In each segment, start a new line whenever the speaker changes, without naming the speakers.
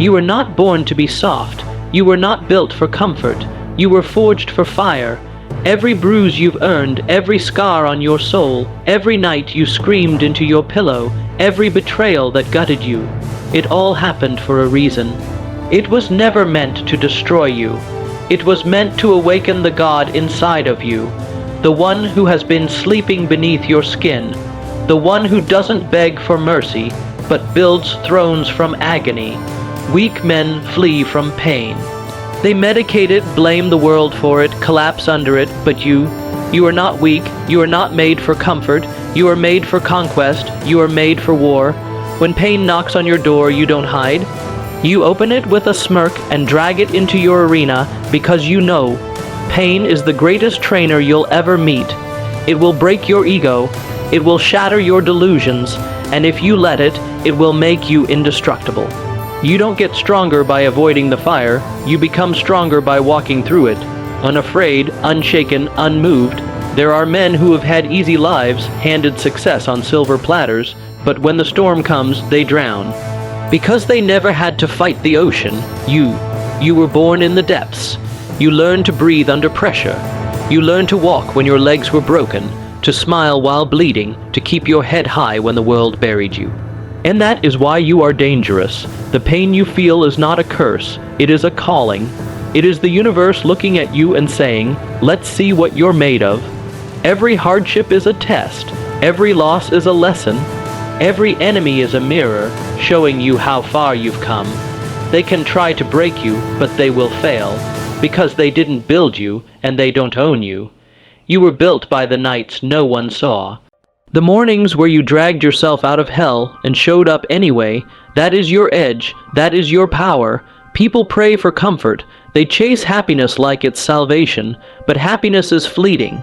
You were not born to be soft. You were not built for comfort. You were forged for fire. Every bruise you've earned, every scar on your soul, every night you screamed into your pillow, every betrayal that gutted you, it all happened for a reason. It was never meant to destroy you. It was meant to awaken the God inside of you, the one who has been sleeping beneath your skin, the one who doesn't beg for mercy, but builds thrones from agony. Weak men flee from pain. They medicate it, blame the world for it, collapse under it, but you are not weak, you are not made for comfort, you are made for conquest, you are made for war. When pain knocks on your door, you don't hide. You open it with a smirk and drag it into your arena because you know pain is the greatest trainer you'll ever meet. It will break your ego, it will shatter your delusions, and if you let it, it will make you indestructible. You don't get stronger by avoiding the fire, you become stronger by walking through it. Unafraid, unshaken, unmoved, there are men who have had easy lives, handed success on silver platters, but when the storm comes, they drown. Because they never had to fight the ocean, you were born in the depths. You learned to breathe under pressure. You learned to walk when your legs were broken, to smile while bleeding, to keep your head high when the world buried you. And that is why you are dangerous. The pain you feel is not a curse, it is a calling. It is the universe looking at you and saying, let's see what you're made of. Every hardship is a test. Every loss is a lesson. Every enemy is a mirror, showing you how far you've come. They can try to break you, but they will fail, because they didn't build you, and they don't own you. You were built by the nights no one saw. The mornings where you dragged yourself out of hell and showed up anyway, that is your edge, that is your power. People pray for comfort. They chase happiness like it's salvation, but happiness is fleeting.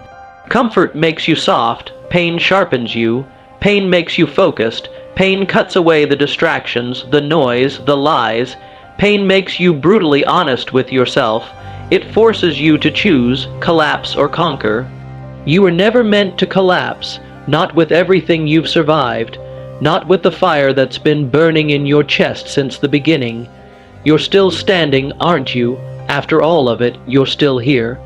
Comfort makes you soft, pain sharpens you, pain makes you focused, pain cuts away the distractions, the noise, the lies. Pain makes you brutally honest with yourself. It forces you to choose, collapse or conquer. You were never meant to collapse. Not with everything you've survived, not with the fire that's been burning in your chest since the beginning. You're still standing, aren't you? After all of it, you're still here.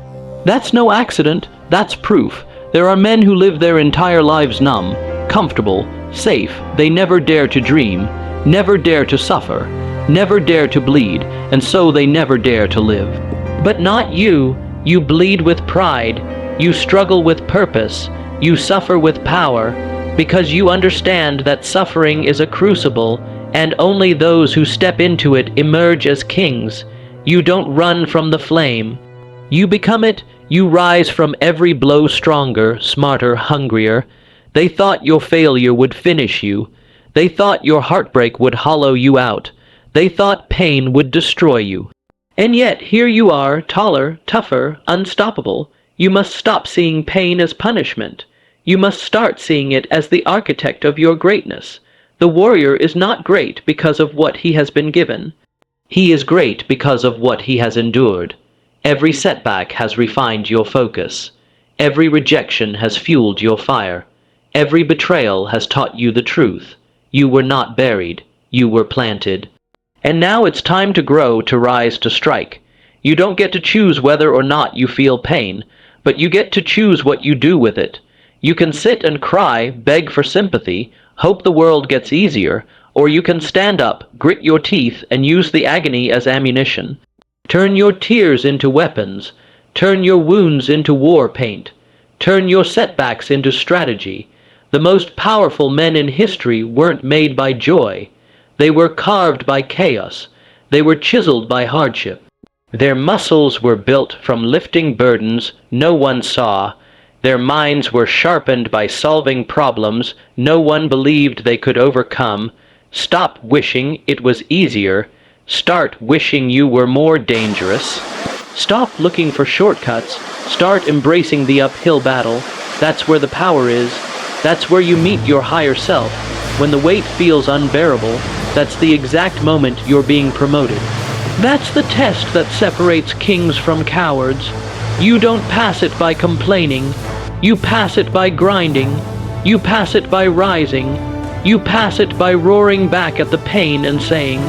That's no accident, that's proof. There are men who live their entire lives numb, comfortable, safe. They never dare to dream, never dare to suffer, never dare to bleed, and so they never dare to live. But not you. You bleed with pride. You struggle with purpose. You suffer with power, because you understand that suffering is a crucible, and only those who step into it emerge as kings. You don't run from the flame. You become it, you rise from every blow stronger, smarter, hungrier. They thought your failure would finish you. They thought your heartbreak would hollow you out. They thought pain would destroy you. And yet here you are, taller, tougher, unstoppable. You must stop seeing pain as punishment. You must start seeing it as the architect of your greatness. The warrior is not great because of what he has been given. He is great because of what he has endured. Every setback has refined your focus. Every rejection has fueled your fire. Every betrayal has taught you the truth. You were not buried. You were planted. And now it's time to grow, to rise, to strike. You don't get to choose whether or not you feel pain, but you get to choose what you do with it. You can sit and cry, beg for sympathy, hope the world gets easier, or you can stand up, grit your teeth, and use the agony as ammunition. Turn your tears into weapons. Turn your wounds into war paint. Turn your setbacks into strategy. The most powerful men in history weren't made by joy. They were carved by chaos. They were chiseled by hardship. Their muscles were built from lifting burdens no one saw. Their minds were sharpened by solving problems no one believed they could overcome. Stop wishing it was easier. Start wishing you were more dangerous. Stop looking for shortcuts. Start embracing the uphill battle. That's where the power is. That's where you meet your higher self. When the weight feels unbearable, that's the exact moment you're being promoted. That's the test that separates kings from cowards. You don't pass it by complaining. You pass it by grinding. You pass it by rising. You pass it by roaring back at the pain and saying,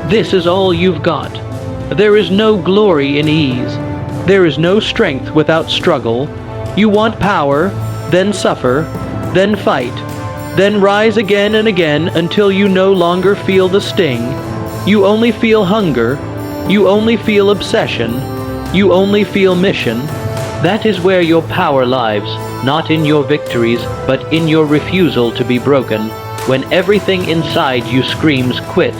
This is all you've got. There is no glory in ease. There is no strength without struggle. You want power, then suffer, then fight, then rise again and again until you no longer feel the sting. You only feel hunger. You only feel obsession. You only feel mission. That is where your power lies, not in your victories, but in your refusal to be broken. When everything inside you screams quit,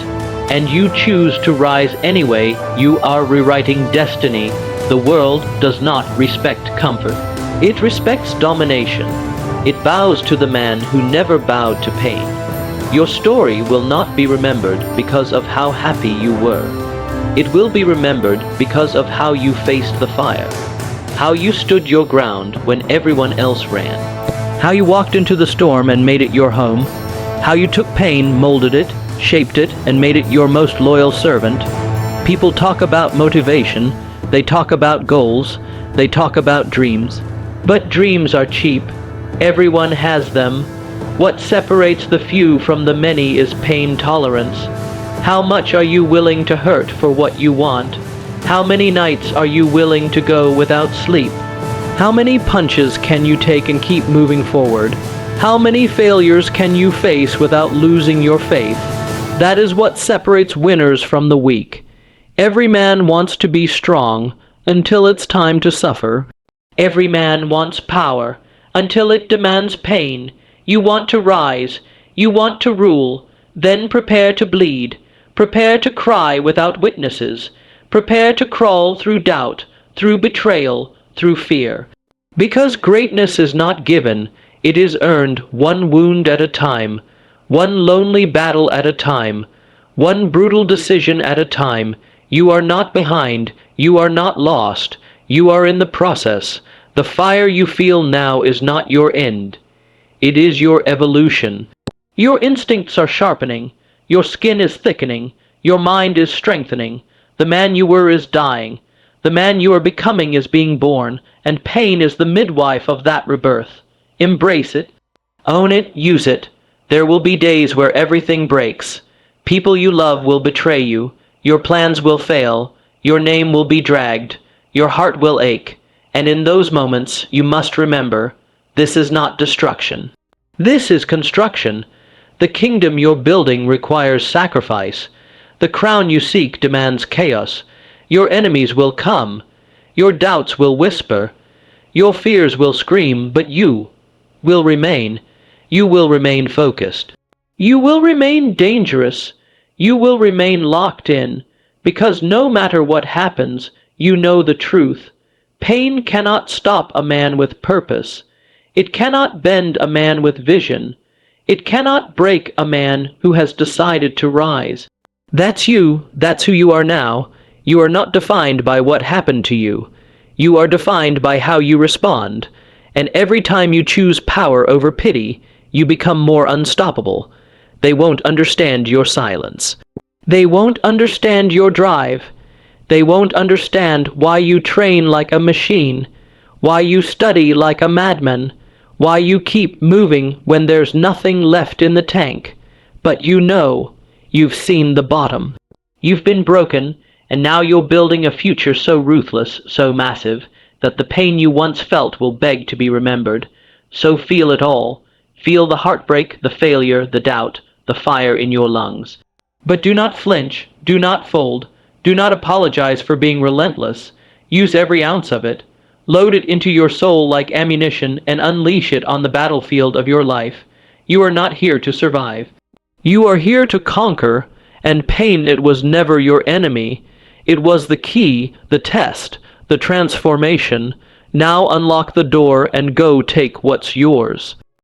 and you choose to rise anyway, you are rewriting destiny. The world does not respect comfort. It respects domination. It bows to the man who never bowed to pain. Your story will not be remembered because of how happy you were. It will be remembered because of how you faced the fire, how you stood your ground when everyone else ran, how you walked into the storm and made it your home, how you took pain, molded it, shaped it, and made it your most loyal servant. People talk about motivation, they talk about goals, they talk about dreams. But dreams are cheap. Everyone has them. What separates the few from the many is pain tolerance. How much are you willing to hurt for what you want? How many nights are you willing to go without sleep? How many punches can you take and keep moving forward? How many failures can you face without losing your faith? That is what separates winners from the weak. Every man wants to be strong until it's time to suffer. Every man wants power until it demands pain. You want to rise. You want to rule. Then prepare to bleed. Prepare to cry without witnesses. Prepare to crawl through doubt, through betrayal, through fear. Because greatness is not given, it is earned one wound at a time, one lonely battle at a time, one brutal decision at a time. You are not behind. You are not lost. You are in the process. The fire you feel now is not your end. It is your evolution. Your instincts are sharpening. Your skin is thickening. Your mind is strengthening. The man you were is dying. The man you are becoming is being born, and pain is the midwife of that rebirth. Embrace it. Own it. Use it. There will be days where everything breaks. People you love will betray you. Your plans will fail. Your name will be dragged. Your heart will ache. And in those moments, you must remember, this is not destruction. This is construction. The kingdom you're building requires sacrifice. The crown you seek demands chaos. Your enemies will come. Your doubts will whisper. Your fears will scream, but you will remain. You will remain focused. You will remain dangerous. You will remain locked in, because no matter what happens, you know the truth. Pain cannot stop a man with purpose. It cannot bend a man with vision. It cannot break a man who has decided to rise. That's you. That's who you are now. You are not defined by what happened to you. You are defined by how you respond. And every time you choose power over pity, you become more unstoppable. They won't understand your silence. They won't understand your drive. They won't understand why you train like a machine, why you study like a madman, why you keep moving when there's nothing left in the tank. But you know, you've seen the bottom. You've been broken, and now you're building a future so ruthless, so massive, that the pain you once felt will beg to be remembered. So feel it all. Feel the heartbreak, the failure, the doubt, the fire in your lungs. But do not flinch, do not fold. Do not apologize for being relentless. Use every ounce of it. Load it into your soul like ammunition and unleash it on the battlefield of your life. You are not here to survive. You are here to conquer, and pain, it was never your enemy. It was the key, the test, the transformation. Now unlock the door and go take what's yours.